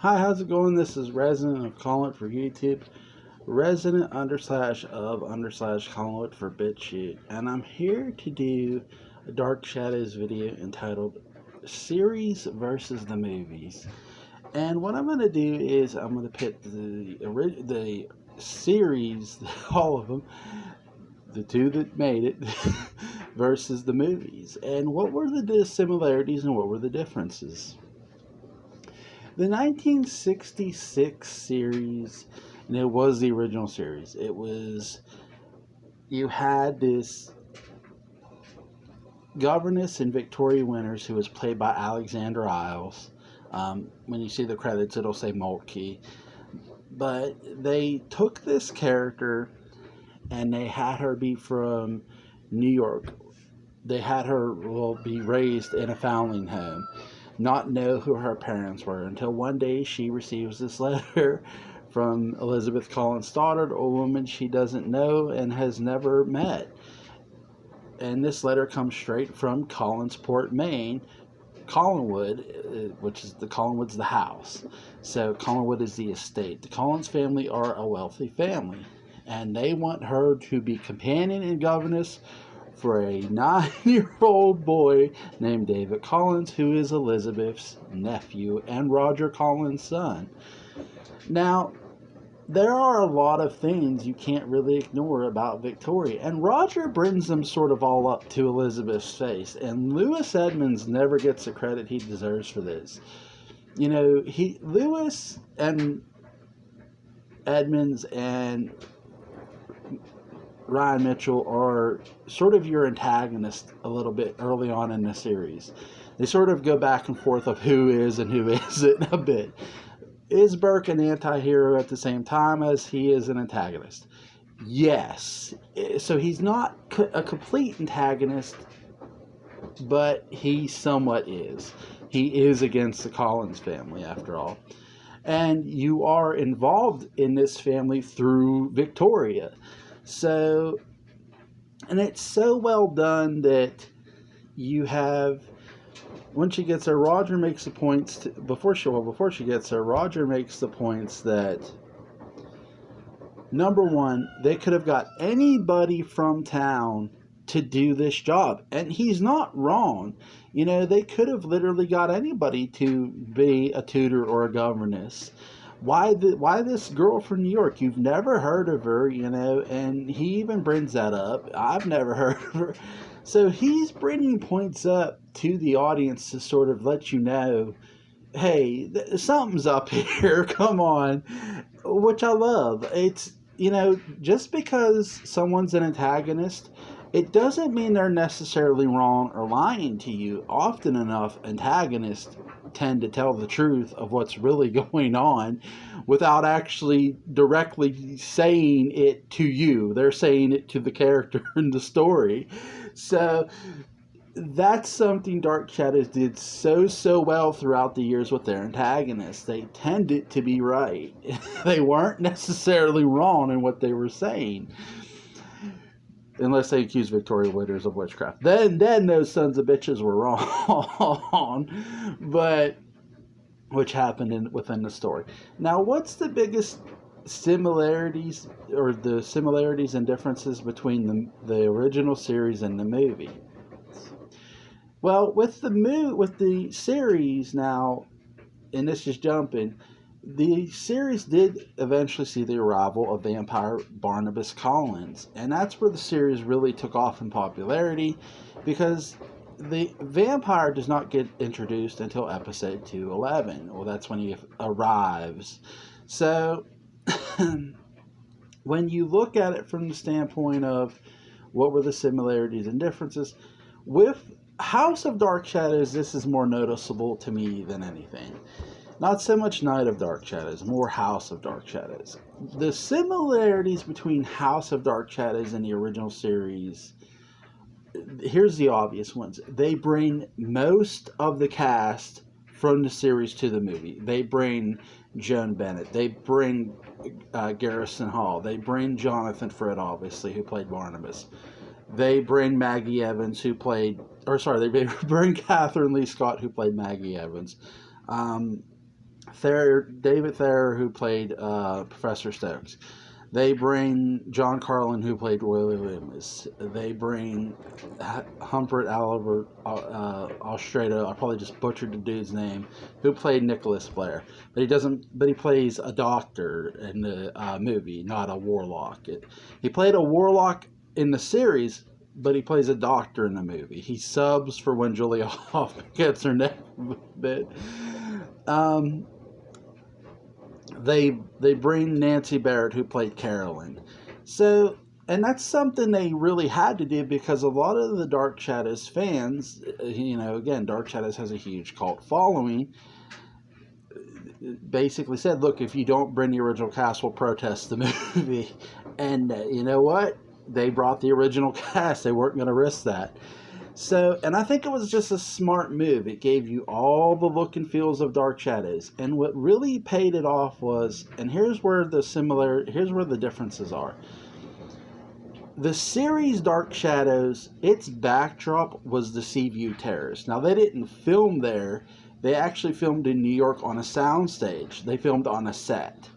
Hi, how's it going? This is Resident of Colin for YouTube. Resident underslash of underslash Colin for BitChute. And I'm here to do a Dark Shadows video entitled Series versus the Movies. And what I'm going to do is I'm going to pit the series, all of them, the two that made it, versus the movies. And what were the similarities and what were the differences? The 1966 series, and it was the original series. You had this governess in Victoria Winters who was played by Alexandra Isles. When you see the credits, it'll say Moltke. But they took this character and they had her be from New York. They had her be raised in a foundling home, not know who her parents were, until one day she receives this letter from Elizabeth Collins Stoddard, a woman she doesn't know and has never met. And this letter comes straight from Collinsport, Maine. Collinwood, which is Collinwood's the house. So Collinwood is the estate. The Collins family are a wealthy family, and they want her to be companion and governess for a 9-year-old boy named David Collins, who is Elizabeth's nephew and Roger Collins' son. Now, there are a lot of things you can't really ignore about Victoria, and Roger brings them sort of all up to Elizabeth's face, and Louis Edmonds never gets the credit he deserves for this. You know, Louis and Edmonds and Ryan Mitchell are sort of your antagonist a little bit early on in the series. They sort of go back and forth of who is and who isn't a bit. Is Burke an anti-hero at the same time as he is an antagonist? Yes. So he's not a complete antagonist, but he somewhat is. He is against the Collins family, after all. And you are involved in this family through Victoria. So, and it's so well done that you have, when she gets there, Roger makes the points before she gets there, Roger makes the points that, number one, they could have got anybody from town to do this job, and he's not wrong. You know, they could have literally got anybody to be a tutor or a governess. Why this girl from New York? You've never heard of her, you know, and he even brings that up. I've never heard of her. So he's bringing points up to the audience to sort of let you know, hey, something's up here, come on, which I love. It's, you know, just because someone's an antagonist, it doesn't mean they're necessarily wrong or lying to you. Often enough, antagonists tend to tell the truth of what's really going on without actually directly saying it to you. They're saying it to the character in the story. So that's something Dark Shadows did so well throughout the years with their antagonists. They tended to be right. They weren't necessarily wrong in what they were saying. Unless they accuse Victoria Winters of witchcraft. Then those sons of bitches were wrong. But, which happened within the story. Now, what's the biggest similarities, or the similarities and differences between the original series and the movie? Well, with the series now, and this is jumping, the series did eventually see the arrival of vampire Barnabas Collins, and that's where the series really took off in popularity, because the vampire does not get introduced until episode 211. Well, that's when he arrives. So, when you look at it from the standpoint of what were the similarities and differences, with House of Dark Shadows, this is more noticeable to me than anything. Not so much Night of Dark Shadows, more House of Dark Shadows. The similarities between House of Dark Shadows and the original series, here's the obvious ones. They bring most of the cast from the series to the movie. They bring Joan Bennett. They bring Garrison Hall. They bring Jonathan Frid, obviously, who played Barnabas. They bring Maggie Evans, they bring Catherine Lee Scott, who played Maggie Evans. David Thayer, who played Professor Stokes. They bring John Carlin, who played Willie Loomis. They bring Humphrey Oliver Ostrato. I probably just butchered the dude's name, who played Nicholas Blair. But he doesn't. But he plays a doctor in the movie, not a warlock. He played a warlock in the series, but he plays a doctor in the movie. He subs for when Julia Hoffman gets her neck bit. They bring Nancy Barrett, who played Carolyn. So, and that's something they really had to do because a lot of the Dark Shadows fans, again, Dark Shadows has a huge cult following, basically said, look, if you don't bring the original cast, we'll protest the movie. And you know what? They brought the original cast. They weren't going to risk that. So, and I think it was just a smart move. It gave you all the look and feels of Dark Shadows. And what really paid it off was, and here's where the differences are. The series Dark Shadows, its backdrop was the Seaview Terrace. Now, they didn't film there. They actually filmed in New York on a soundstage. They filmed on a set.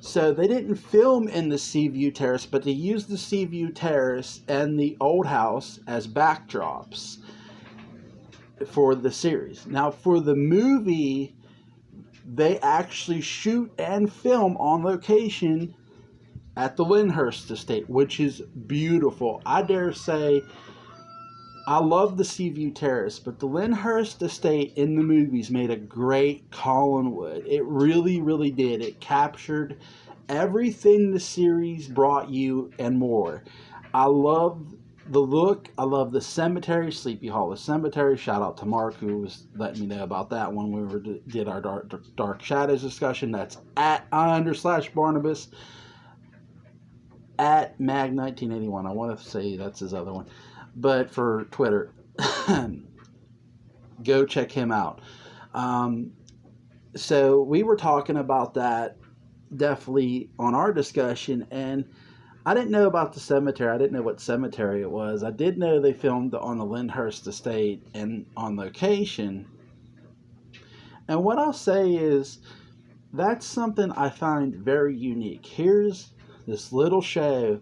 So they didn't film in the Seaview Terrace, but they used the Seaview Terrace and the old house as backdrops for the series. Now, for the movie, they actually shoot and film on location at the Lyndhurst Estate, which is beautiful. I dare say, I love the Seaview Terrace, but the Lyndhurst Estate in the movies made a great Collinwood. It really, really did. It captured everything the series brought you and more. I love the look. I love the cemetery, Sleepy Hollow Cemetery. Shout out to Mark, who was letting me know about that when we did our Dark Shadows discussion. That's at /Barnabas at Mag1981. I want to say that's his other one. But for Twitter, go check him out. So we were talking about that definitely on our discussion, and I didn't know about the cemetery. I didn't know what cemetery it was. I did know they filmed on the Lyndhurst Estate and on location. And what I'll say is that's something I find very unique. Here's this little show.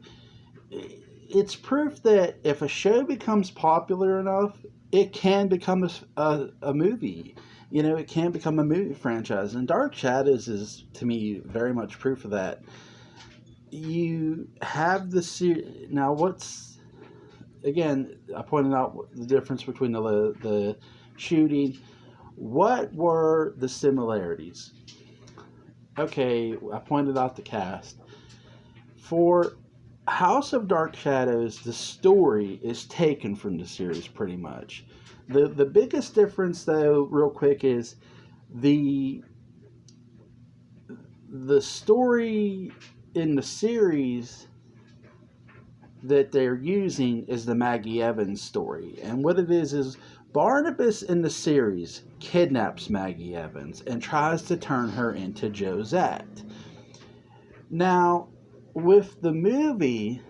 It's proof that if a show becomes popular enough, it can become a movie. It can become a movie franchise. And Dark Shadows is, to me, very much proof of that. You have the series. Now, again, I pointed out the difference between the shooting. What were the similarities? Okay, I pointed out the cast. For House of Dark Shadows, the story is taken from the series pretty much. The biggest difference, though, real quick, is the story in the series that they're using is the Maggie Evans story. And what it is Barnabas in the series kidnaps Maggie Evans and tries to turn her into Josette. Now, with the movie,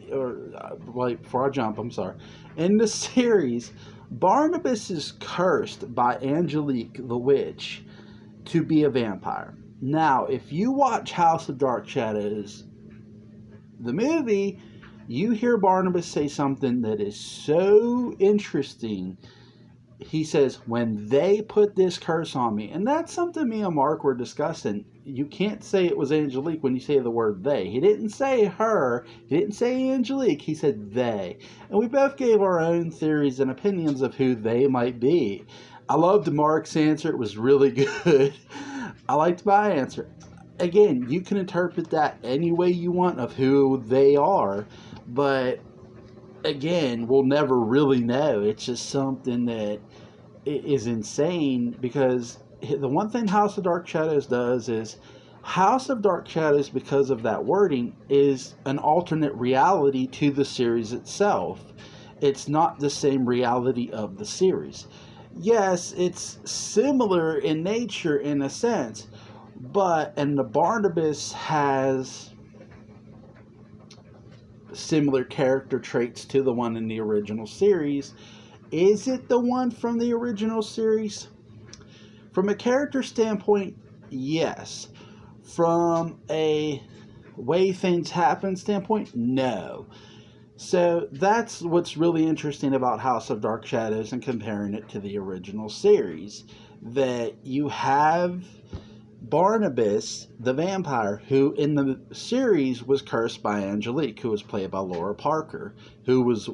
before I jump, I'm sorry. In the series, Barnabas is cursed by Angelique the Witch to be a vampire. Now, if you watch House of Dark Shadows, the movie, you hear Barnabas say something that is so interesting. He says, when they put this curse on me, and that's something me and Mark were discussing. You can't say it was Angelique when you say the word they. He didn't say her. He didn't say Angelique. He said they. And we both gave our own theories and opinions of who they might be. I loved Mark's answer. It was really good. I liked my answer. Again, you can interpret that any way you want of who they are. But again, we'll never really know. It's just something that is insane, because the one thing House of Dark Shadows does is House of Dark Shadows, because of that wording, is an alternate reality to the series itself. It's not the same reality of the series. Yes, it's similar in nature in a sense, and the Barnabas has similar character traits to the one in the original series. Is it the one from the original series? From a character standpoint, yes. From a way things happen standpoint, no. So that's what's really interesting about House of Dark Shadows and comparing it to the original series. That you have Barnabas, the vampire, who in the series was cursed by Angelique, who was played by Laura Parker, who was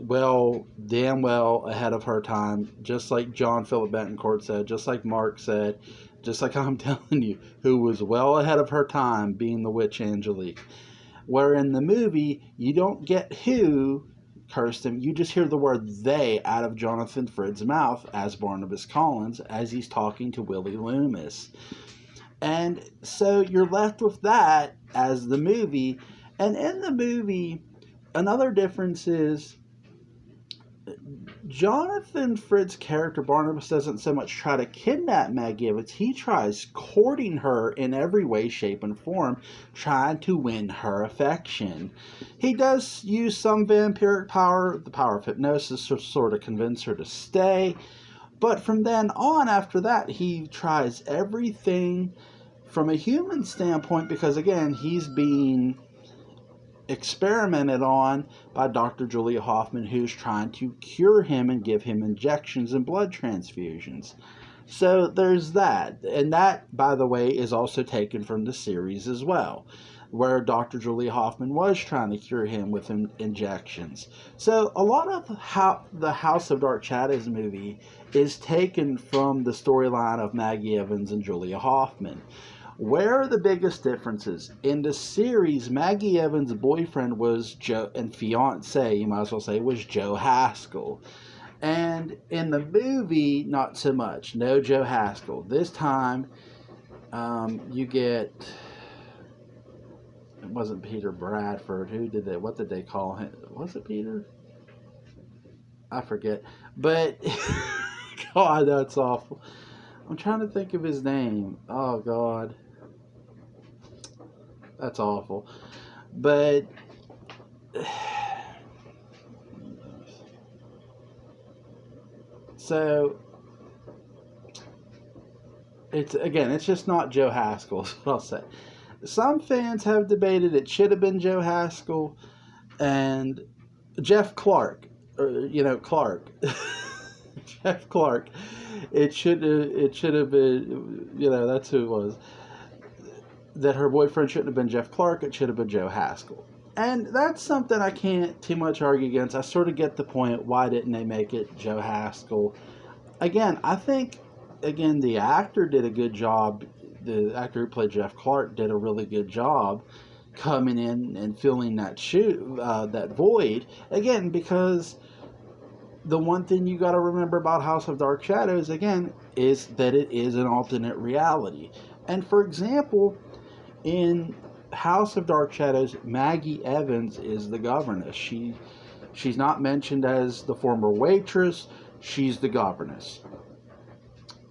damn well ahead of her time, just like John Philip Betancourt said, just like Mark said, just like I'm telling you, who was well ahead of her time being the witch Angelique. Where in the movie, you don't get who cursed him, you just hear the word they out of Jonathan Frid's mouth as Barnabas Collins as he's talking to Willie Loomis. And so you're left with that as the movie. And in the movie, another difference is Jonathan Frid's character, Barnabas, doesn't so much try to kidnap Maggie Evans. He tries courting her in every way, shape, and form, trying to win her affection. He does use some vampiric power, the power of hypnosis, to sort of convince her to stay. But from then on, after that, he tries everything from a human standpoint because, again, he's being experimented on by Dr. Julia Hoffman, who's trying to cure him and give him injections and blood transfusions. So there's that. And that, by the way, is also taken from the series as well, where Dr. Julia Hoffman was trying to cure him with injections. So a lot of the House of Dark Shadows movie is taken from the storyline of Maggie Evans and Julia Hoffman. Where are the biggest differences? In the series, Maggie Evans' boyfriend was Joe, and fiance, you might as well say, was Joe Haskell. And in the movie, not so much. No Joe Haskell. This time, you get... It wasn't Peter Bradford. What did they call him? Was it Peter? I forget. But, God, that's awful. I'm trying to think of his name. Oh, God. That's awful. But so it's just not Joe Haskell, is what I'll say. Some fans have debated it should have been Joe Haskell and Jeff Clark, Clark. Jeff Clark. It should have been, that's who it was. That her boyfriend shouldn't have been Jeff Clark, it should have been Joe Haskell. And that's something I can't too much argue against. I sort of get the point, why didn't they make it Joe Haskell? Again, I think, the actor did a good job. The actor who played Jeff Clark did a really good job coming in and filling that void. Again, because the one thing you got to remember about House of Dark Shadows, again, is that it is an alternate reality. And for example, in House of Dark Shadows, Maggie Evans is the governess. She's not mentioned as the former waitress. She's the governess.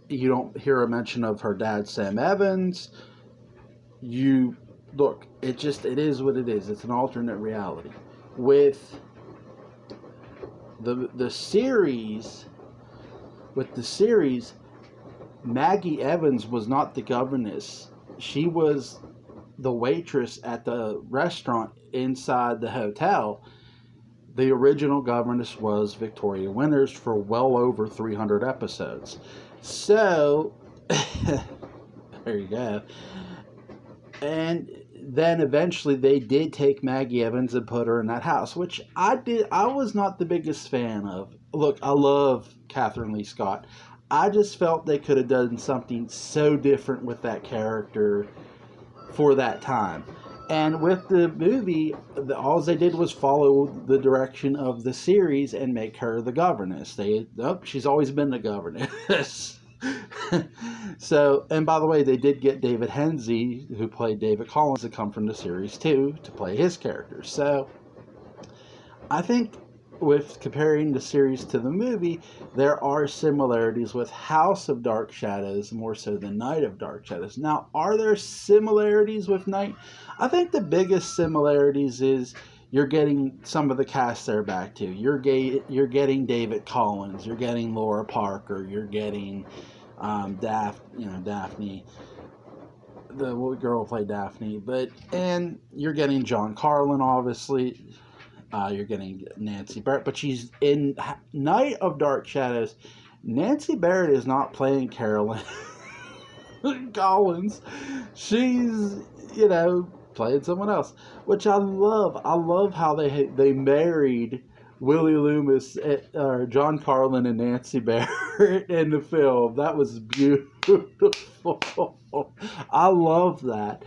You don't hear a mention of her dad, Sam Evans. It is what it is. It's an alternate reality. With the series, Maggie Evans was not the governess. She was the waitress at the restaurant inside the hotel. The original governess was Victoria Winters for well over 300 episodes. So, there you go. And then eventually they did take Maggie Evans and put her in that house, which I was not the biggest fan of. Look, I love Catherine Lee Scott. I just felt they could have done something so different with that character for that time. And with the movie, all they did was follow the direction of the series and make her the governess. She's always been the governess. So, and by the way, they did get David Hensley, who played David Collins, to come from the series too, to play his character. So, I think with comparing the series to the movie, there are similarities with House of Dark Shadows more so than Night of Dark Shadows. Now, are there similarities with Night? I think the biggest similarities is you're getting some of the cast there back too. You're getting David Collins, you're getting Laura Parker, you're getting Daphne, the girl who played Daphne. And you're getting John Carlin, obviously. You're getting Nancy Barrett, but she's in Night of Dark Shadows. Nancy Barrett is not playing Carolyn Collins. She's, playing someone else, which I love. I love how they married Willie Loomis, or John Carlin and Nancy Barrett in the film. That was beautiful. I love that.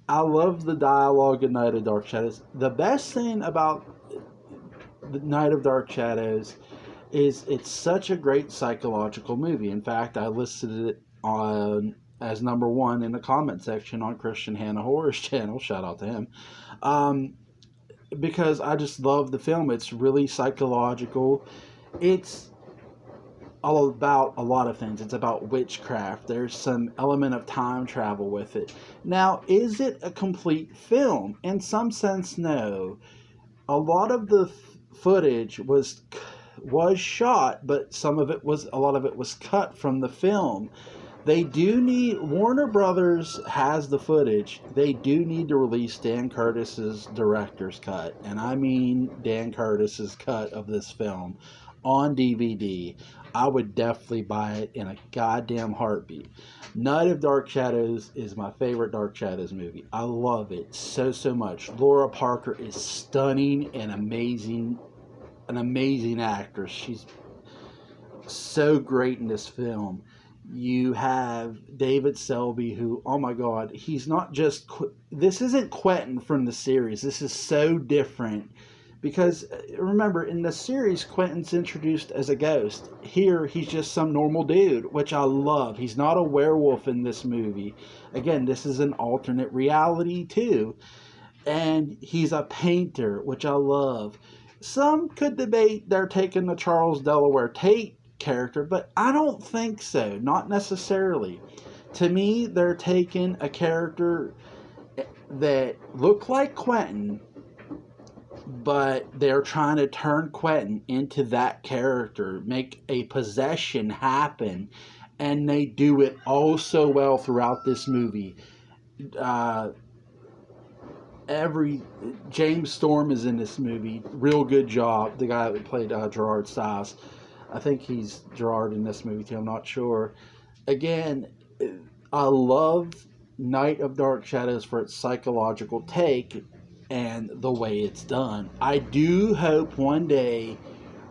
I love the dialogue in Night of Dark Shadows. The best thing about the Night of Dark Shadows is it's such a great psychological movie. In fact, I listed it on as number one in the comment section on Christian Hannah Horror's channel. Shout out to him. Because I just love the film. It's really psychological. It's all about a lot of things. It's about witchcraft. There's some element of time travel with it. Now, is it a complete film? In some sense, no. A lot of the footage was shot, but a lot of it was cut from the film. They do need, Warner Brothers has the footage. They do need to release Dan Curtis's director's cut, and I mean Dan Curtis's cut of this film on DVD. I would definitely buy it in a goddamn heartbeat. Night of Dark Shadows is my favorite Dark Shadows movie. I love it so much. Laura Parker is stunning and amazing, an amazing actress. She's so great in this film. You have David Selby, who, oh my God, he's not just... This isn't Quentin from the series. This is so different. Because, remember, in the series, Quentin's introduced as a ghost. Here, he's just some normal dude, which I love. He's not a werewolf in this movie. Again, this is an alternate reality, too. And he's a painter, which I love. Some could debate they're taking the Charles Delaware Tate character, but I don't think so. Not necessarily. To me, they're taking a character that looked like Quentin, but they're trying to turn Quentin into that character, make a possession happen, and they do it all so well throughout this movie. James Storm is in this movie. Real good job. The guy that played Gerard Stiles. I think he's Gerard in this movie too. I'm not sure. Again, I love Night of Dark Shadows for its psychological take and the way it's done. I do hope one day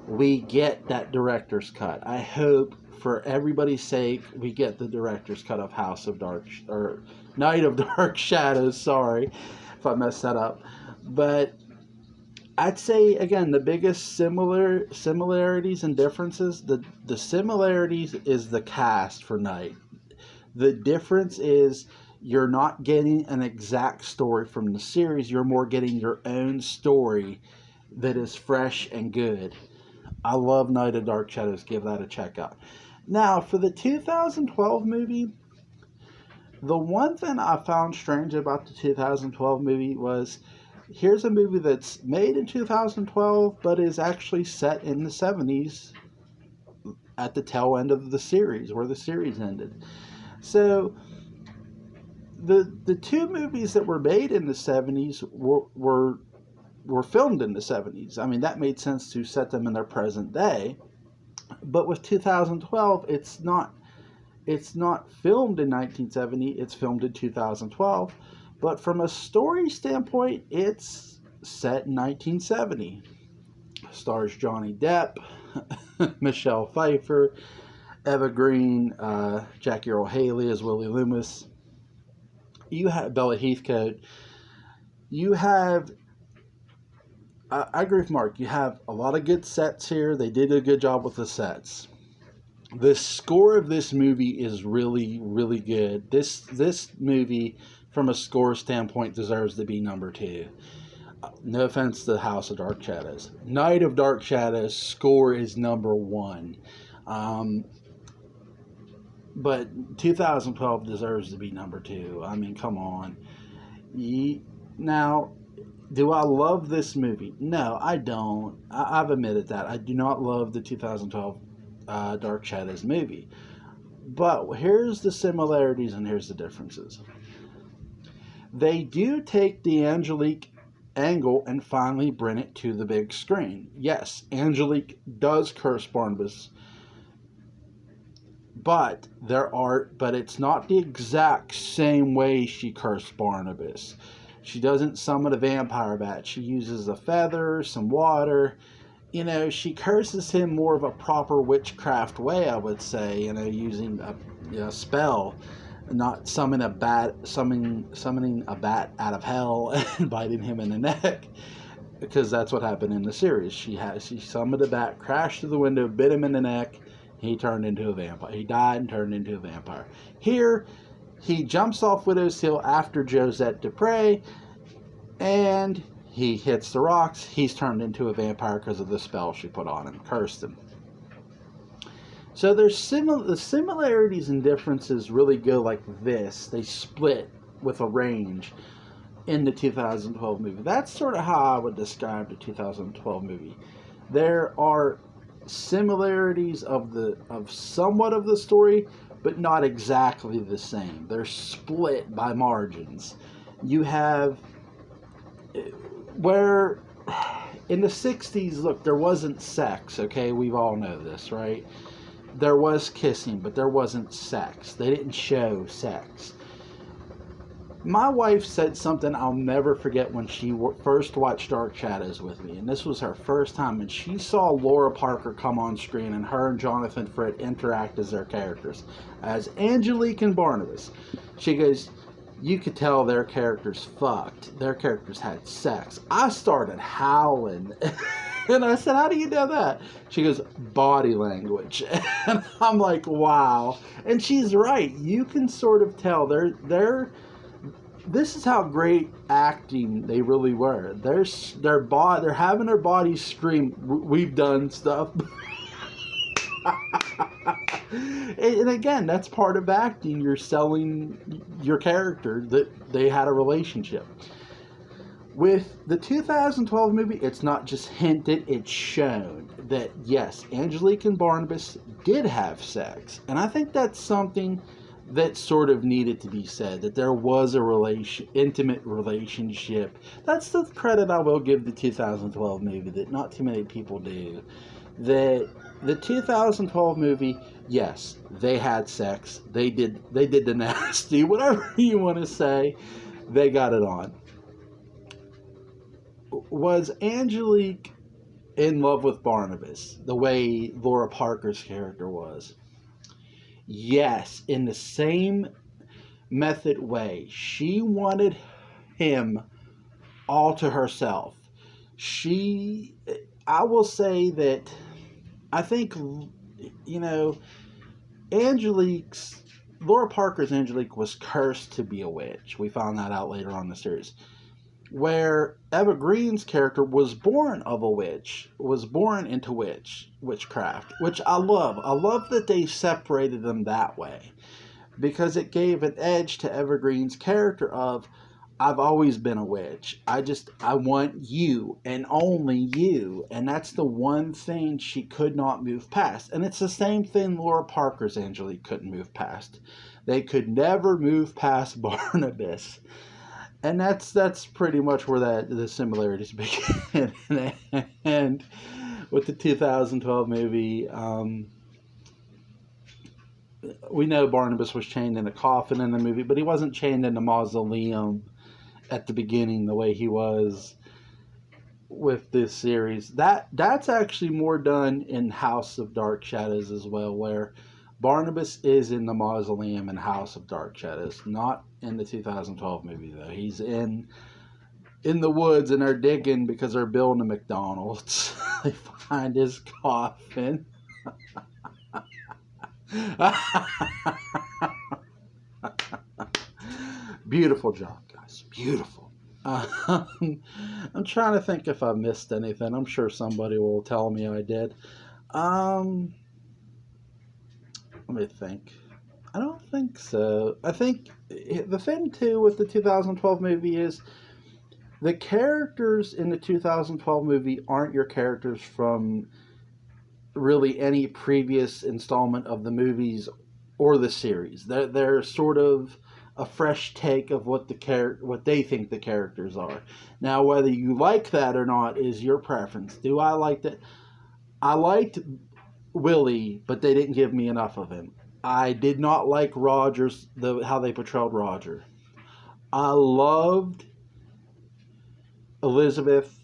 we get that director's cut. I hope, for everybody's sake, we get the director's cut of Night of Dark Shadows. Sorry if I messed that up. But I'd say, again, the biggest similarities and differences, the similarities is the cast for Night. The difference is you're not getting an exact story from the series. You're more getting your own story that is fresh and good. I love Night of Dark Shadows. Give that a check out. Now, for the 2012 movie, the one thing I found strange about the 2012 movie was, here's a movie that's made in 2012, but is actually set in the 70s at the tail end of the series, where the series ended. So, the two movies that were made in the 70s were filmed in the 70s. I mean, that made sense to set them in their present day. But with 2012, it's not filmed in 1970, it's filmed in 2012. But from a story standpoint, it's set in 1970. Stars Johnny Depp, Michelle Pfeiffer, Eva Green, Jackie Earle Haley as Willie Loomis. You have Bella Heathcote. You have... I agree with Mark. You have a lot of good sets here. They did a good job with the sets. The score of this movie is really, really good. This movie, from a score standpoint, deserves to be number 2. No offense to House of Dark Shadows. Night of Dark Shadows score is number 1. But 2012 deserves to be number 2. I mean, come on. Now, do I love this movie? No, I don't. I've admitted that. I do not love the 2012 Dark Shadows movie. But here's the similarities and here's the differences. They do take the Angelique angle and finally bring it to the big screen. Yes, Angelique does curse Barnabas, but it's not the exact same way she cursed Barnabas. She doesn't summon a vampire bat. She uses a feather, some water. She curses him more of a proper witchcraft way, I would say, using a spell, not summoning a bat out of hell and biting him in the neck, because that's what happened in the series. She summoned a bat, crashed through the window, bit him in the neck. He turned into a vampire. He died and turned into a vampire. Here, he jumps off Widow's Hill after Josette Dupre, and he hits the rocks. He's turned into a vampire because of the spell she put on him, cursed him. So there's the similarities and differences really go like this. They split with a range in the 2012 movie. That's sort of how I would describe the 2012 movie. There are similarities of somewhat of the story, but not exactly the same. They're split by margins. You have where in the 60s, look, there wasn't sex, okay? We all know this, right? There was kissing, but there wasn't sex. They didn't show sex. My wife said something I'll never forget when she first watched Dark Shadows with me, and this was her first time, and she saw Laura Parker come on screen, and her and Jonathan Fritt interact as their characters, as Angelique and Barnabas. She goes, you could tell their characters fucked. Their characters had sex. I started howling. And I said, how do you know that? She goes, body language. And I'm like, wow. And she's right. You can sort of tell this is how great acting they really were. They're having their bodies scream, we've done stuff. And again, that's part of acting. You're selling your character that they had a relationship. With the 2012 movie, it's not just hinted, it's shown that, yes, Angelique and Barnabas did have sex. And I think that's something that sort of needed to be said, that there was a intimate relationship. That's the credit I will give the 2012 movie that not too many people do. That the 2012 movie, yes, they had sex. They did the nasty, whatever you want to say. They got it on. Was Angelique in love with Barnabas the way Laura Parker's character was? Yes, in the same method way. She wanted him all to herself. I will say that I think, Laura Parker's Angelique was cursed to be a witch. We found that out later on in the series. Where Eva Green's character was born of a witch, was born into witchcraft, which I love. I love that they separated them that way, because it gave an edge to Eva Green's character of, I've always been a witch. I want you and only you. And that's the one thing she could not move past. And it's the same thing Laura Parker's Angelique couldn't move past. They could never move past Barnabas. And that's pretty much where the similarities begin. And with the 2012 movie, we know Barnabas was chained in a coffin in the movie, but he wasn't chained in a mausoleum at the beginning the way he was with this series. That's actually more done in House of Dark Shadows as well, where Barnabas is in the mausoleum in House of Dark Shadows, not in the 2012 movie though. He's in the woods and they're digging because they're building a McDonald's. They find his coffin. Beautiful job, guys. Beautiful. I'm trying to think if I missed anything. I'm sure somebody will tell me I did. Let me think. I don't think so. I think the thing, too, with the 2012 movie is the characters in the 2012 movie aren't your characters from really any previous installment of the movies or the series. They're sort of a fresh take of what what they think the characters are. Now, whether you like that or not is your preference. Do I like that? I liked Willie, but they didn't give me enough of him. I did not like Rogers, how they portrayed Roger. I loved Elizabeth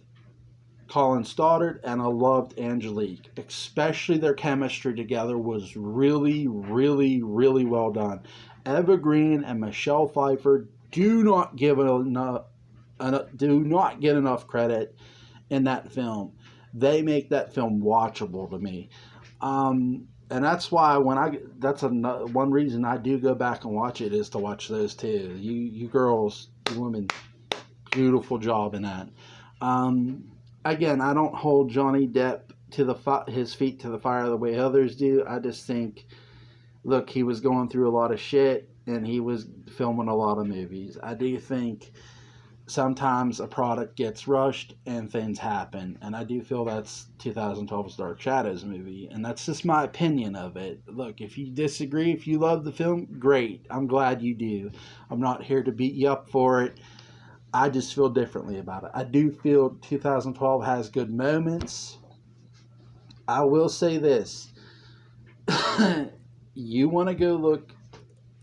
Colin Stoddard, and I loved Angelique. Especially their chemistry together was really, really, really well done. Eva Green and Michelle Pfeiffer do not get enough credit in that film. They make that film watchable to me, and that's why one reason I do go back and watch it is to watch those two. You girls, you women, beautiful job in that. Again, I don't hold Johnny Depp to his feet to the fire the way others do. I just think, look, he was going through a lot of shit and he was filming a lot of movies. I do think sometimes a product gets rushed and things happen, and I do feel that's 2012's Dark Shadows movie, and that's just my opinion of it. Look, if you disagree, if you love the film, great. I'm glad you do. I'm not here to beat you up for it. I just feel differently about it. I do feel 2012 has good moments. I will say this. You want to go look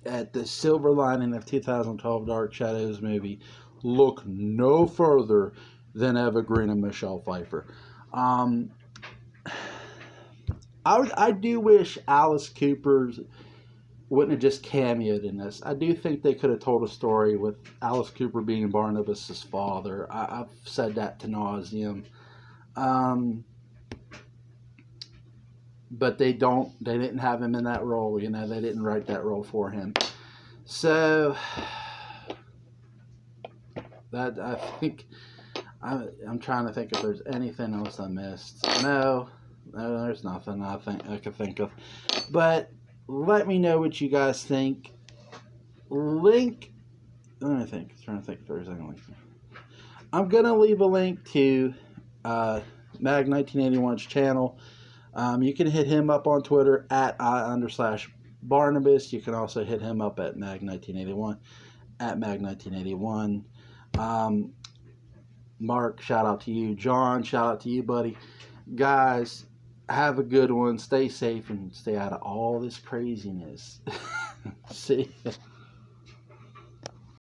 at the silver lining of 2012 Dark Shadows movie, look no further than Eva Green and Michelle Pfeiffer. I do wish Alice Cooper's wouldn't have just cameoed in this. I do think they could have told a story with Alice Cooper being Barnabas' father. I've said that to nauseum. But they didn't have him in that role, they didn't write that role for him. So, that, I think, I'm trying to think if there's anything else I missed. No, there's nothing I could think of. But, let me know what you guys think. Let me think. I'm trying to think if there's any link. I'm going to leave a link to Mag1981's channel. You can hit him up on Twitter at @I_Barnabas. You can also hit him up at Mag1981, at Mag1981. Mark, shout out to you. John, shout out to you, buddy. Guys, have a good one. Stay safe and stay out of all this craziness. See ya.